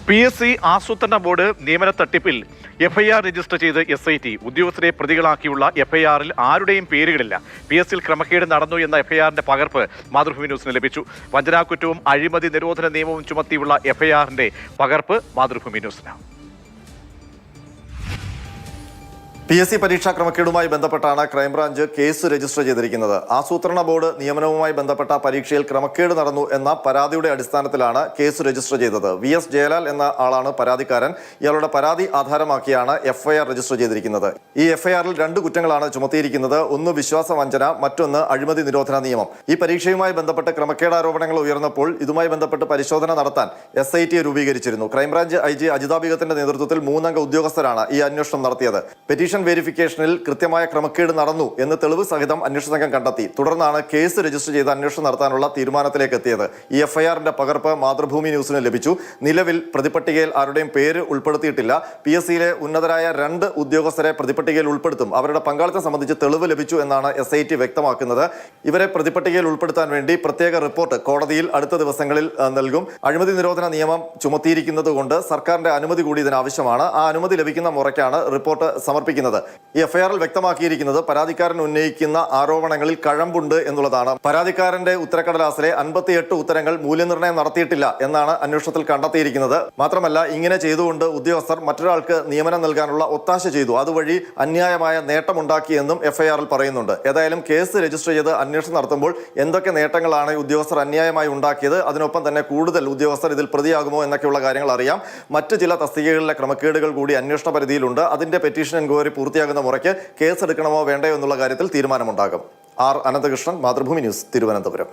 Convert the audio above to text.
PSC ആസൂത്രണ board നിയമന തട്ടിപ്പിൽ FIR രജിസ്റ്റർ ചെയ്ത് SIT ഉദ്യോഗസ്ഥരെ പ്രതികളാക്കിയുള്ള FIR-ൽ ആരുടെയും പേരുകളില്ല. PSC-ൽ ക്രമക്കേട് നടന്നു എന്ന FIR-ന്റെ പകർപ്പ് മാതൃഭൂമി ന്യൂസിന് ലഭിച്ചു. വഞ്ചനാക്കുറ്റവും അഴിമതി നിരോധന നിയമവും ചുമത്തിയുള്ള FIR-ന്റെ പകർപ്പ് മാതൃഭൂമി ന്യൂസിന്. PSC പരീക്ഷാ ക്രമക്കേടുമായി ബന്ധപ്പെട്ടാണ് ക്രൈംബ്രാഞ്ച് കേസ് രജിസ്റ്റർ ചെയ്തിരിക്കുന്നത്. ആസൂത്രണ ബോർഡ് നിയമനവുമായി ബന്ധപ്പെട്ട പരീക്ഷയിൽ ക്രമക്കേട് നടന്നു എന്ന പരാതിയുടെ അടിസ്ഥാനത്തിലാണ് കേസ് രജിസ്റ്റർ ചെയ്തത്. VS ജയലാൽ എന്ന ആളാണ് പരാതിക്കാരൻ. ഇയാളുടെ പരാതി ആധാരമാക്കിയാണ് FIR രജിസ്റ്റർ ചെയ്തിരിക്കുന്നത്. ഈ FIR-ൽ 2 കുറ്റങ്ങളാണ് ചുമത്തിയിരിക്കുന്നത്. ഒന്ന് വിശ്വാസവഞ്ചന, മറ്റൊന്ന് അഴിമതി നിരോധന നിയമം. ഈ പരീക്ഷയുമായി ബന്ധപ്പെട്ട് ക്രമക്കേട് ആരോപണങ്ങൾ ഉയർന്നപ്പോൾ ഇതുമായി ബന്ധപ്പെട്ട് പരിശോധന നടത്താൻ SIT രൂപീകരിച്ചിരുന്നു. ക്രൈംബ്രാഞ്ച് IG അജിതാ ബീഗത്തിന്റെ നേതൃത്വത്തിൽ 3 അംഗ ഉദ്യോഗസ്ഥരാണ് ഈ അന്വേഷണം നടത്തിയത്. പെറ്റീഷൻ വെരിഫിക്കേഷനിൽ കൃത്യമായ ക്രമക്കേട് നടന്നു എന്ന് തെളിവ് സഹിതം അന്വേഷണ സംഘം കണ്ടെത്തി. തുടർന്നാണ് കേസ് രജിസ്റ്റർ ചെയ്ത് അന്വേഷണം നടത്താനുള്ള തീരുമാനത്തിലേക്ക് എത്തിയത്. ഈ FIR-ന്റെ പകർപ്പ് മാതൃഭൂമി ന്യൂസിന് ലഭിച്ചു. നിലവിൽ പ്രതിപട്ടികയിൽ ആരുടെയും പേര് ഉൾപ്പെടുത്തിയിട്ടില്ല. PSC-യിലെ ഉന്നതരായ 2 ഉദ്യോഗസ്ഥരെ പ്രതിപട്ടികയിൽ ഉൾപ്പെടുത്തും. അവരുടെ പങ്കാളിത്തം സംബന്ധിച്ച് തെളിവ് ലഭിച്ചു എന്നാണ് SIT വ്യക്തമാക്കുന്നത്. ഇവരെ പ്രതിപട്ടികയിൽ ഉൾപ്പെടുത്താൻ വേണ്ടി പ്രത്യേക റിപ്പോർട്ട് കോടതിയിൽ അടുത്ത ദിവസങ്ങളിൽ നൽകും. അഴിമതി നിരോധന നിയമം ചുമത്തിയിരിക്കുന്നത് കൊണ്ട് സർക്കാരിന്റെ അനുമതി കൂടി ഇതിനാവശ്യമാണ്. ആ അനുമതി ലഭിക്കുന്ന മുറയ്ക്കാണ് റിപ്പോർട്ട് സമർപ്പിക്കുന്നത്. ഈ FIR-ൽ വ്യക്തമാക്കിയിരിക്കുന്നത് പരാതിക്കാരൻ ഉന്നയിക്കുന്ന ആരോപണങ്ങളിൽ കഴമ്പുണ്ട് എന്നുള്ളതാണ്. പരാതിക്കാരന്റെ ഉത്തരക്കടലാസിലെ 58 ഉത്തരങ്ങൾ മൂല്യനിർണ്ണയം നടത്തിയിട്ടില്ല എന്നാണ് അന്വേഷണത്തിൽ കണ്ടെത്തിയിരിക്കുന്നത്. മാത്രമല്ല, ഇങ്ങനെ ചെയ്തുകൊണ്ട് ഉദ്യോഗസ്ഥർ മറ്റൊരാൾക്ക് നിയമനം നൽകാനുള്ള ഒത്താശ ചെയ്തു. അതുവഴി അന്യായമായ നേട്ടമുണ്ടാക്കിയെന്നും FIR-ൽ പറയുന്നുണ്ട്. ഏതായാലും കേസ് രജിസ്റ്റർ ചെയ്ത് അന്വേഷണം നടത്തുമ്പോൾ എന്തൊക്കെ നേട്ടങ്ങളാണ് ഉദ്യോഗസ്ഥർ അന്യായമായി ഉണ്ടാക്കിയത്, അതിനൊപ്പം തന്നെ കൂടുതൽ ഉദ്യോഗസ്ഥർ ഇതിൽ പ്രതിയാകുമോ എന്നൊക്കെയുള്ള കാര്യങ്ങൾ അറിയാം. മറ്റ് ചില തസ്തികകളിലെ ക്രമക്കേടുകൾ കൂടി അന്വേഷണ പരിധിയിലുണ്ട്. അതിന്റെ പെറ്റീഷൻ എൻക്വയറി പൂർത്തിയാകുന്ന മുറയ്ക്ക് കേസെടുക്കണമോ വേണ്ടയോ എന്നുള്ള കാര്യത്തിൽ തീരുമാനമുണ്ടാകും. R. അനന്തകൃഷ്ണൻ, മാതൃഭൂമി ന്യൂസ്, തിരുവനന്തപുരം.